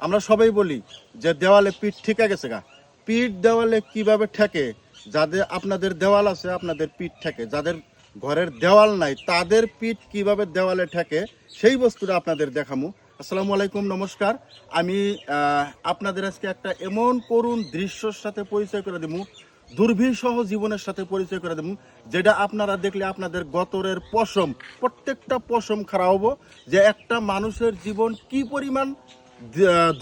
আমরা সবাই বলি যে দেওয়ালে পিঠ ঠেকে গেছে গা। পিঠ দেওয়ালে কিভাবে ঠেকে, যাদের আপনাদের দেওয়াল আছে আপনাদের পিঠ ঠেকে, যাদের ঘরের দেওয়াল নাই তাদের পিঠ কিভাবে দেওয়ালে ঠেকে সেই বস্তুটা আপনাদের দেখামু। আসসালামু আলাইকুম, নমস্কার। আমি আপনাদের আজকে একটা এমন করুণ দৃশ্যর সাথে পরিচয় করে দেবো, দুর্বিষহ জীবনের সাথে পরিচয় করে দেবো, যেটা আপনারা দেখলে আপনাদের গতরের পশম, প্রত্যেকটা পশম খারাপ হবো, যে একটা মানুষের জীবন কি পরিমাণ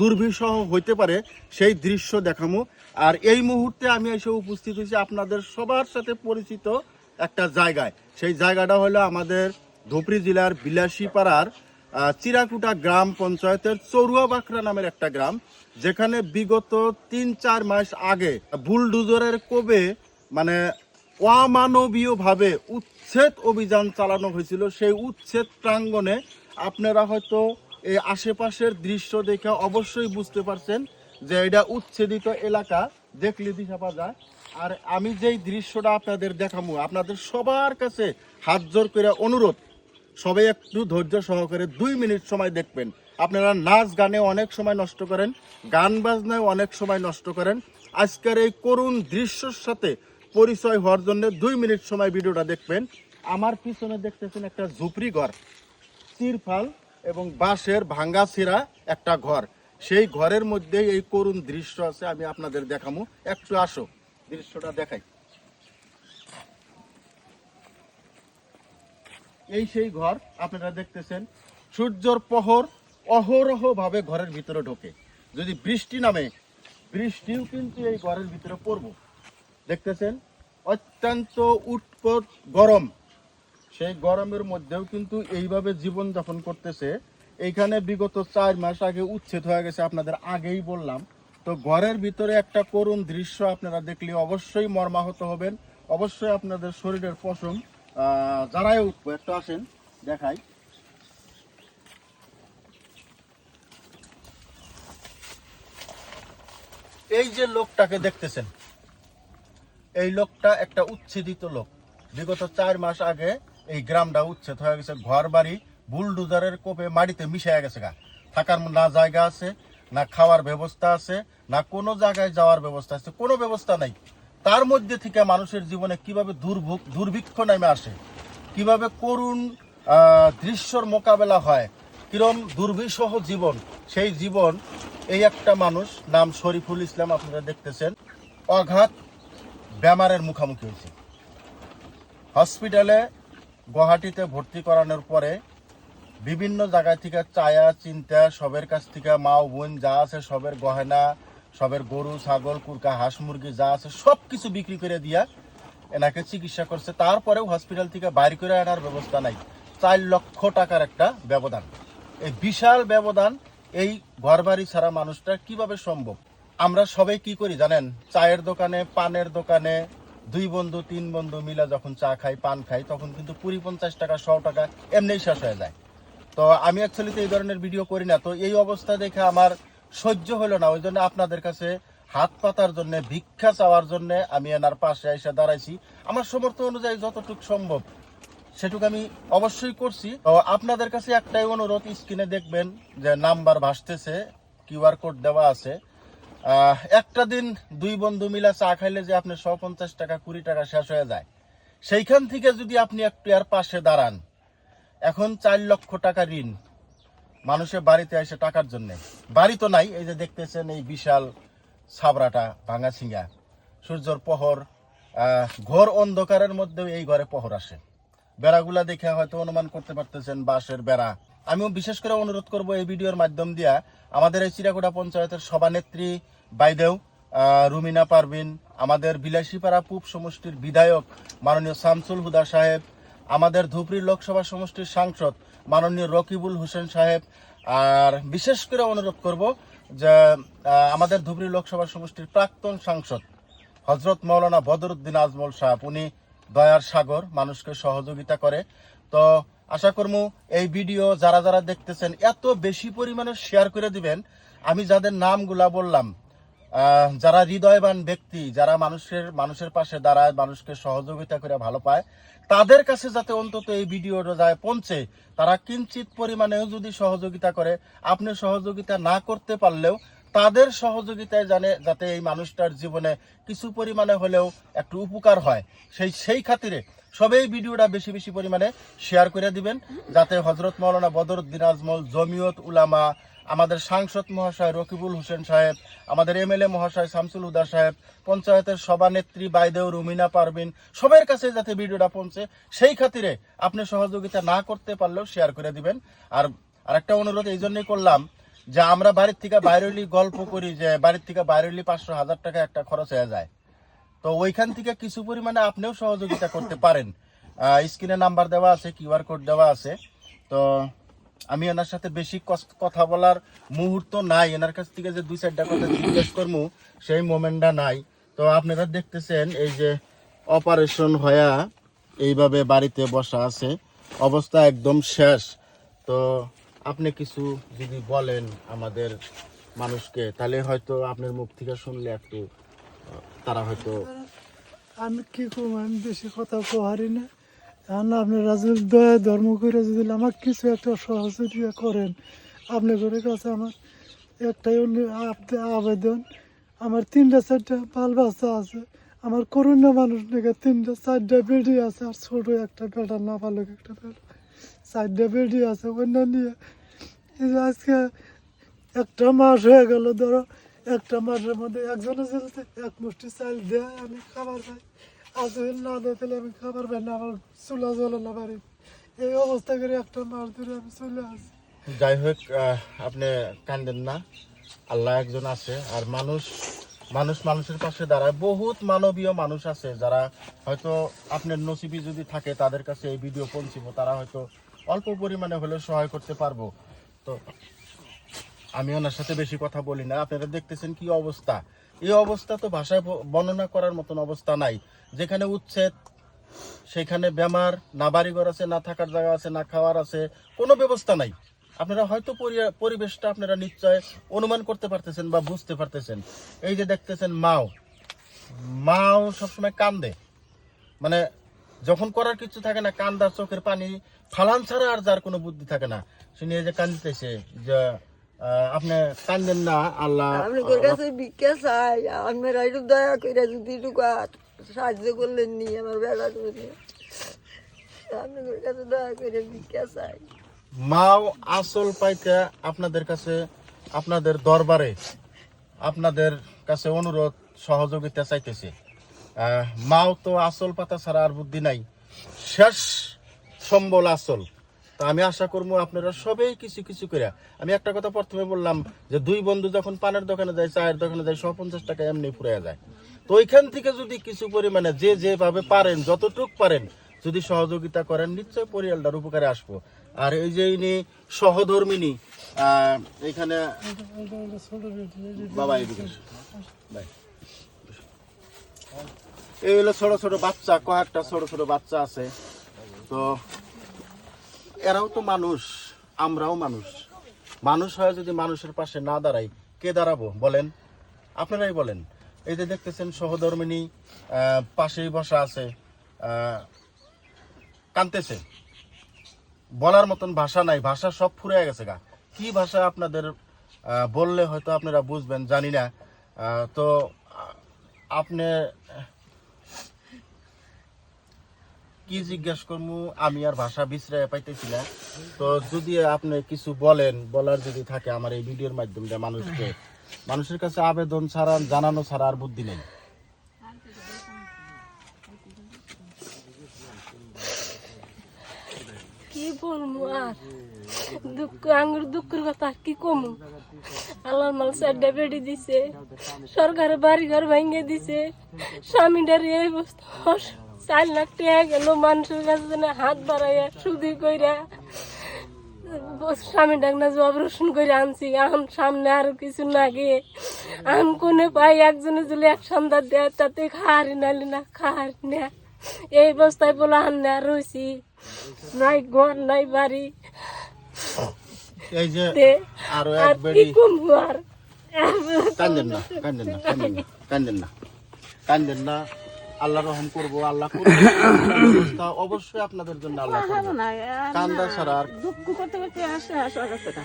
দুর্বিষহ হইতে পারে সেই দৃশ্য দেখামো। আর এই মুহূর্তে আমি এসে উপস্থিত হয়েছি আপনাদের সবার সাথে পরিচিত একটা জায়গায়। সেই জায়গাটা হলো আমাদের ধুবড়ী জেলার বিলাসীপাড়ার চিরাকুটা গ্রাম পঞ্চায়েতের চৌরুয়াবাখরা নামের একটা গ্রাম, যেখানে বিগত ৩-৪ মাস আগে বুলডোজারের কোবে মানে অমানবীয়ভাবে উচ্ছেদ অভিযান চালানো হয়েছিল। সেই উচ্ছেদ প্রাঙ্গণে আপনারা হয়তো এই আশেপাশের দৃশ্য দেখে অবশ্যই বুঝতে পারছেন যে এটা উচ্ছেদিত এলাকা, দেখলে দিশা পাওয়া যায়। আর আমি যেই দৃশ্যটা আপনাদের দেখাবো, আপনাদের সবার কাছে হাত জোর করে অনুরোধ, সবাই একটু ধৈর্য সহকারে 2 মিনিট সময় দেখবেন। আপনারা নাচ গানে অনেক সময় নষ্ট করেন, গান বাজনায় অনেক সময় নষ্ট করেন। আজকের এই করুণ দৃশ্যর সাথে পরিচয় হওয়ার জন্য 2 মিনিট সময় ভিডিওটা দেখবেন। আমার পিছনে দেখতেছেন একটা ঝুপড়ি ঘর, তিরপাল এবং বাঁশের ভাঙ্গা ছিঁড়া একটা ঘর। সেই ঘরের মধ্যে এই করুণ দৃশ্য আছে, আমি আপনাদের দেখাবো। একটু আসো, দৃশ্যটা দেখাই। এই সেই ঘর আপনারা দেখতেছেন, সূর্যর প্রহর অহরহ ভাবে ঘরের ভিতরে ঢোকে। যদি বৃষ্টি নামে, বৃষ্টিও কিন্তু এই ঘরের ভিতরে পড়বো। দেখতেছেন অত্যন্ত উৎকট গরম, সেই গরমের মধ্যেও কিন্তু এইভাবে জীবন যাপন করতেছে। এইখানে বিগত 4 মাস আগে উচ্ছেদ হয়ে গেছে, আপনাদের আগেই বললাম। তো ঘরের ভিতরে একটা করুণ দৃশ্য আপনারা দেখলে অবশ্যই মর্মাহত হবেন, অবশ্যই আপনাদের শরীরের পশম যারাই উঠবো। একটু আসেন দেখাই। এই যে লোকটাকে দেখতেছেন, এই লোকটা একটা উচ্ছেদিত লোক। বিগত 4 মাস আগে এই গ্রামটা উচ্ছেদ হয়ে গেছে, ঘর বাড়ি বুলডোজারের কোপে মাটিতে মিশে গেছে গা। থাকার না জায়গা আছে, না খাওয়ার ব্যবস্থা আছে, না কোনো জায়গায় যাওয়ার ব্যবস্থা আছে, কোনো ব্যবস্থা নাই। তার মধ্যে থেকে মানুষের জীবনে কিভাবে দুর্ভিক্ষ নেমে আসে, কিভাবে করুণ দৃশ্যর মোকাবেলা হয়, কিরম দুর্বিষহ জীবন, সেই জীবন এই একটা মানুষ নাম শরীফুল ইসলাম আপনারা দেখতেছেন অঘাত বেমারের মুখোমুখি হয়েছে। হসপিটালে গুয়াহাটিতে ভর্তি করানোর পরে বিভিন্ন জায়গা থেকে চায়া চিন্তা সবের কাছ থেকে মা ও বোন যা আছে সবের গহনা, সবের গরু ছাগল কুরকা হাঁস মুরগি যা আছে সব কিছু বিক্রি করে দিয়া এনাকে চিকিৎসা করছে। তারপরেও হসপিটাল থেকে বাইর করে আনার ব্যবস্থা নাই। 4 লক্ষ টাকার একটা ব্যবধান, এই বিশাল ব্যবধান এই ঘরবাড়ি ছাড়া মানুষটা কিভাবে সম্ভব? আমরা সবাই কি করি জানেন? চায়ের দোকানে, পানের দোকানে 2 বন্ধু 3 বন্ধু মিলে যখন চা খাই, পান খাই, তখন কিন্তু 20-50 টাকা 100 টাকা এমনিই শেষ হয়ে যায়। তো আমি অ্যাকচুয়ালি তো এই ধরনের ভিডিও করি না। তো এই অবস্থা দেখে আমার সহ্য হলো না, ওই জন্য আপনাদের কাছে হাত পাতার জন্য, ভিক্ষা চাওয়ার জন্য আমি এনার পাশে এসে দাঁড়াইছি। আমার সামর্থ্য অনুযায়ী যতটুকু সম্ভব সেটুকু আমি অবশ্যই করছি। তো আপনাদের কাছে একটাই অনুরোধ, স্ক্রিনে দেখবেন যে নাম্বার ভাসতেছে, QR কোড দেওয়া আছে। একটা দিন 2 বন্ধু মিলে চা খাইলে যে আপনার 150 টাকা 20 টাকা শেষ হয়ে যায়, সেইখান থেকে যদি আপনি একটু এর পাশে দাঁড়ান। এখন 4 লক্ষ টাকা ঋণ মানুষের বাড়িতে এসে টাকার জন্য, বাড়ি তো নাই। এই যে দেখতেছেন এই বিশাল ছাবড়াটা ভাঙা ছিঙ্গা, সূর্যর প্রহর, ঘোর অন্ধকারের মধ্যেও এই ঘরে প্রহর আসে। বেড়াগুলা দেখে হয়তো অনুমান করতে পারতেছেন বাঁশের বেড়া। আমিও বিশেষ করে অনুরোধ করব এই ভিডিওর মাধ্যম দিয়া আমাদের এই চিরাকুটা পঞ্চায়েতের সভানেত্রী বাইদেউ রুমিনা পারভিন, আমাদের বিলাসীপাড়া পূব সমষ্টির বিধায়ক মাননীয় শামসুল হুদা সাহেব, আমাদের ধুবড়ী লোকসভা সমষ্টির সাংসদ মাননীয় রকিবুল হোসেন সাহেব, আর বিশেষ করে অনুরোধ করব যে আমাদের ধুবড়ী লোকসভা সমষ্টির প্রাক্তন সাংসদ হজরত মৌলানা বদরুদ্দিন আজমল সাহেব, উনি দয়ার সাগর, মানুষকে সহযোগিতা করে। তো আশা করবো এই ভিডিও যারা যারা দেখতেছেন এত বেশি পরিমাণে শেয়ার করে দিবেন। আমি যাদের নামগুলা বললাম যারা হৃদয়বান ব্যক্তি, যারা মানুষের পাশে দাঁড়ায়, মানুষকে সহযোগিতা করে ভালো পায়, তাদের কাছে যাতে অন্তত এই ভিডিওটা যায় পৌঁছে, তারা কিঞ্চিত পরিমাণেও যদি সহযোগিতা করে, আপনি সহযোগিতা না করতে পারলেও তাদের সহযোগিতায় যাতে এই মানুষটার জীবনে কিছু পরিমাণে হলেও একটু উপকার হয়, সেই খাতিরে সবাই ভিডিওটা বেশি বেশি পরিমাণে শেয়ার করে দিবেন, যাতে হযরত মাওলানা বদরউদ্দিন আজমল, জমিয়ত উলামা, আমাদের সাংসদ মহাশয় রকিবুল হোসেন সাহেব, আমাদের এমএলএ মহাশয় শামসুল হুদা সাহেব, পঞ্চায়েতের সভানেত্রী বাইদেউ রুমিনা পারভিন, সবার কাছে যাতে ভিডিওটা পৌঁছে, সেই খাতিরে আপনি সহযোগিতা না করতে পারলেও শেয়ার করে দিবেন। আর আরেকটা অনুরোধ এই জন্যই করলাম যে আমরা বাড়ির থেকে বাইরেলি গল্প করি যে বাড়ির থেকে বাইরেলি 500,000 টাকা একটা খরচ হয়ে যায়, তো ওইখান থেকে কিছু পরিমাণে আপনিও সহযোগিতা করতে পারেন। স্ক্রিনে নাম্বার দেওয়া আছে, কিউআর কোড দেওয়া আছে। তো আমি এনার সাথে বেশি কথা বলার মুহূর্ত নাই, এনার কাছ থেকে যে 2-4টা কথা জিজ্ঞেস করবো সেই মোমেন্টটা নাই। তো আপনারা দেখতেছেন এই যে অপারেশন হয়া এইভাবে বাড়িতে বসা আছে, অবস্থা একদম শেষ। তো আপনি কিছু যদি বলেন আমাদের মানুষকে, তাহলে হয়তো আপনার মুখ থেকে শুনলে একটু তারা হয়তো। আমি কি করবো, আমি বেশি কথা কহারি না। এখন আপনারা যদি দয়া ধর্ম করে যদি আমাকে কিছু একটা সহযোগিতা করেন, আপনাদের কাছে আমার একটাই আবেদন। আমার 3-4টা বাল বাচ্চা আছে, আমার করোনা মানুষ নাকি 3-4টা বেডি আছে, আর ছোট একটা বেটা, নাবালক একটা বেটা, 4টা বেডি আছে। অন্য নিয়ে এই যে আজকে একটা মাস হয়ে গেল, ধরো একটা মাসের মধ্যে একজনের যদি এক মুষ্টি চাল দেয় আমি খাবার পাই, আর যদি না দেয় তাহলে আমি খাবার পাই না, আমার চুলা জ্বলে না বাড়ি। এই অবস্থা করে একটা মাস ধরে আমি চলে আসি। যাই হোক, আপনি কান্দেন না, আল্লাহ একজন আছে। আর মানুষের পাশে দাঁড়ায়, বহুত মানবীয় মানুষ আছে যারা হয়তো আপনার নসিবি যদি থাকে তাদের কাছে এই ভিডিও পৌঁছিব, তারা হয়তো অল্প পরিমাণে হলেও সহায় করতে পারবো। তো আমি ওনার সাথে বেশি কথা বলি না। আপনারা দেখতেছেন কি অবস্থা, এই অবস্থা তো ভাষায় বর্ণনা করার মতন অবস্থা নাই। যেখানে উচ্ছেদ, সেখানে বেমার, না বাড়িঘর আছে, না থাকার জায়গা আছে, না খাওয়ার আছে, কোনো ব্যবস্থা নাই। আপনারা হয়তো পরিবেশটা আপনারা নিশ্চয় অনুমান করতে পারতেছেন বা বুঝতে পারতেছেন। এই যে দেখতেছেন মাও সবসময় কান্দে, মানে যখন করার কিছু থাকে না, কান্দার চোখের পানি ফালান ছাড়া আর যার কোনো বুদ্ধি থাকে না, সে নিয়ে যে কান্দিতেছে। যে আপনি কান্দেন না, আল্লাহ আপনাদের কাছে ভিক্ষা চাই, আপনারা একটু দয়া করে যদি একটু সাহায্য করলেন নি আমার বেলা করে, আপনাদের কাছে দয়া করে ভিক্ষা চাই। মাও আসল পাইতে আপনাদের কাছে, আপনাদের দরবারে আপনাদের কাছে অনুরোধ সহযোগিতা চাইতেছে। মাও তো আসল পাতা ছাড়া আর বুদ্ধি নাই, শেষ সম্বল আসল। তো আমি আশা করবো আপনারা সবাই কিছু কিছু করে। আমি একটা কথা প্রথমে বললাম যে 2 বন্ধু যখন পানের দোকানে যায়, চায়ের দোকানে যায়, 150 টাকা এমনি ফুরিয়ে যায়। তো ওইখান থেকে যদি কিছু পরিমাণে যে যেভাবে পারেন, যতটুক পারেন যদি সহযোগিতা করেন, নিশ্চয় পরিয়ালটার উপকারে আসবো। আর এই যে ইনি সহধর্মিনী, এখানে বাবা এদিকে আসো। ভাই, এই হলো ছোট ছোট বাচ্চা, কয়েকটা ছোট ছোট বাচ্চা আছে। তো এরাও তো মানুষ, আমরাও মানুষ হয়ে যদি মানুষের পাশে না দাঁড়াই, কে দাঁড়াবো বলেন? আপনারাই বলেন। এই যে দেখতেছেন সহধর্মিনী পাশেই বসা আছে, কাঁদতেছে, বলার মতন ভাষা নাই, ভাষা সব ফুরিয়ে গেছে গা। কি ভাষা আপনাদের বললে হয়তো আপনারা বুঝবেন, জানি না। তো আপনি কি জিজ্ঞেস করবো, আমি আর ভাষা বিছড়াইয়া পাইতেছি না। তো যদি আপনি কিছু বলার যদি থাকে আমার এই ভিডিওর মাধ্যমে মানুষের কাছে আবেদন ছাড়া, জানানো ছাড়া আর বুদ্ধি নেই। কি বলবো আর, আঙ্গুর দুঃখের কথা আর কি কমু। আল্লাহর মাল 4টা বেড়ি দিছে, সরকারের বাড়ি ঘর ভেঙে দিছে, স্বামীটার এই অবস্থা। 4 লাখ টাকা গেল মানুষের কাছে হাত বাড়াইয়া সুদি কইরা স্বামীটাক না অপারেশন করে আনছি। এখন সামনে আরো কিছু না গিয়ে এখন কোনে পাই একজনে যদি 1 সন্ধ্যা দেয়, তাতে খাহারি নালি না খাহারি না, এই অবস্থায় বলে আন্না রয়েছি, নাই ঘর নাই বাড়ি। এই যে আরো আর এক কি বেড়ি, কমবো আর, কান্দেন না, কান্দেন না, কান্দেন না, কান্দেন না, কান্দেন না। আল্লাহ রহম করবো, আল্লাহ করবো। ব্যবস্থা অবশ্যই আপনাদের জন্য আল্লাহ করবে। কান্দা ছাড়া আর দুঃখ করতে করতে আসে আসা গেছে না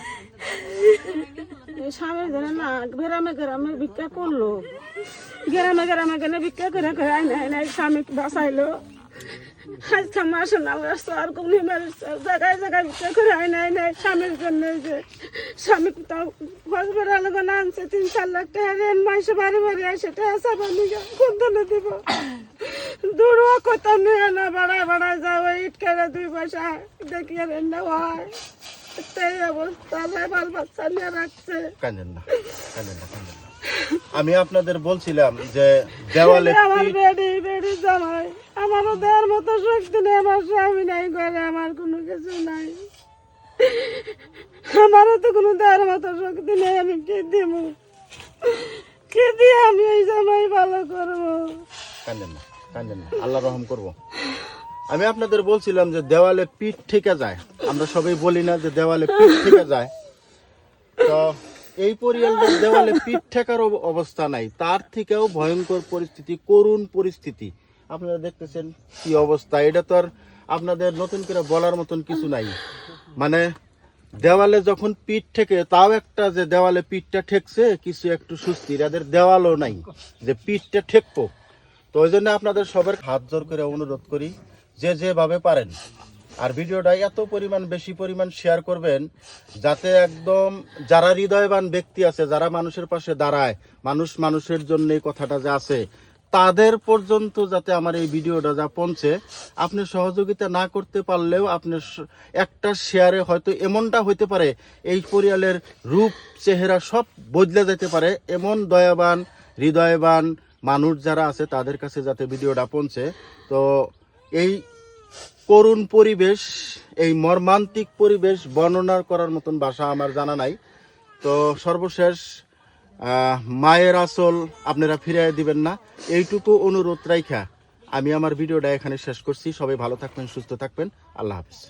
এই স্বামীর জন্য না গ্রামে গ্রামে ভিক্ষা করলো, গ্রামে গ্রামে গেলে ভিক্ষা করে করে আইনে স্বামী বাঁচাইলো। আজকে মাসে না আর কোন জায়গায় জায়গায় ভিক্ষা করে আইনে স্বামীর জন্য যে স্বামী তাও হসপিটাল গেলে আনছে 3-4 লাখ টাকা রেন মাসে বাড়ি বাড়ি আসে টাকা চাবানি কোন ধরনের দিব দূরও কোথাও নিয়ে না বাড়ায় বাড়ায় যাও ইট কেড়ে 2 পয়সা দেখিয়ে রেন্না হয় এই অবস্থা বাল বাচ্চা নিয়ে রাখছে। কান্দেন না, কান্দেন না, কান্দেন না। আমি আপনাদের বলছিলাম যে দেওয়ালে আমার বেডি বেডি জামাই আমারও দেওয়ার মতো শক্তি নেই, আমার স্বামী নাই ঘরে, আমার কোনো কিছু নাই, আমারও তো কোনো দেওয়ার মতো শক্তি নেই। আমি কি দিব, কি দিয়ে আমি এই জামাই ভালো করবো? কান্দেন না, কান্দেন না, আল্লাহ রহম করবো। আমি আপনাদের বলছিলাম যে দেওয়ালে পিঠ ঠেকে যায়, আমরা সবাই বলি না যে দেওয়ালে পিঠ ঠেকে যায়। তো এই পরিয়ালটার দেওয়ালে পিঠ ঠেকার অবস্থা নাই, তার থেকেও ভয়ঙ্কর পরিস্থিতি, করুণ পরিস্থিতি। আপনারা দেখতেছেন কি অবস্থা, এটা তো আর আপনাদের নতুন করে বলার মতন কিছু নাই। মানে দেওয়ালে যখন পিঠ ঠেকে, তাও একটা যে দেওয়ালে পিঠটা ঠেকছে কিছু একটু সুস্থির, এদের দেওয়ালও নাই যে পিঠটা ঠেকবো। তো ওই জন্য আপনাদের সবার হাত জোর করে অনুরোধ করি যে যেভাবে পারেন, আর ভিডিওটা এত পরিমাণ বেশি পরিমাণ শেয়ার করবেন যাতে একদম যারা হৃদয়বান ব্যক্তি আছে, যারা মানুষের পাশে দাঁড়ায়, মানুষ মানুষের জন্য এই কথাটা যে আছে, তাদের পর্যন্ত যাতে আমার এই ভিডিওটা যা পৌঁছে। আপনি সহযোগিতা না করতে পারলেও আপনি একটা শেয়ারে হয়তো এমনটা হইতে পারে এই পরিয়ালের রূপ চেহারা সব বদলে যেতে পারে। এমন দয়াবান হৃদয়বান মানুষ যারা আছে তাদের কাছে যাতে ভিডিওটা পৌঁছে। তো এই করুণ পরিবেশ, এই মর্মান্তিক পরিবেশ বর্ণনা করার মতন ভাষা আমার জানা নাই। তো সর্বশেষ মায়ের আসল আপনারা ফিরিয়ে দিবেন না, এইটুকু অনুরোধ রাইখা আমি আমার ভিডিওটা এখানে শেষ করছি। সবাই ভালো থাকবেন, সুস্থ থাকবেন, আল্লাহ হাফেজ।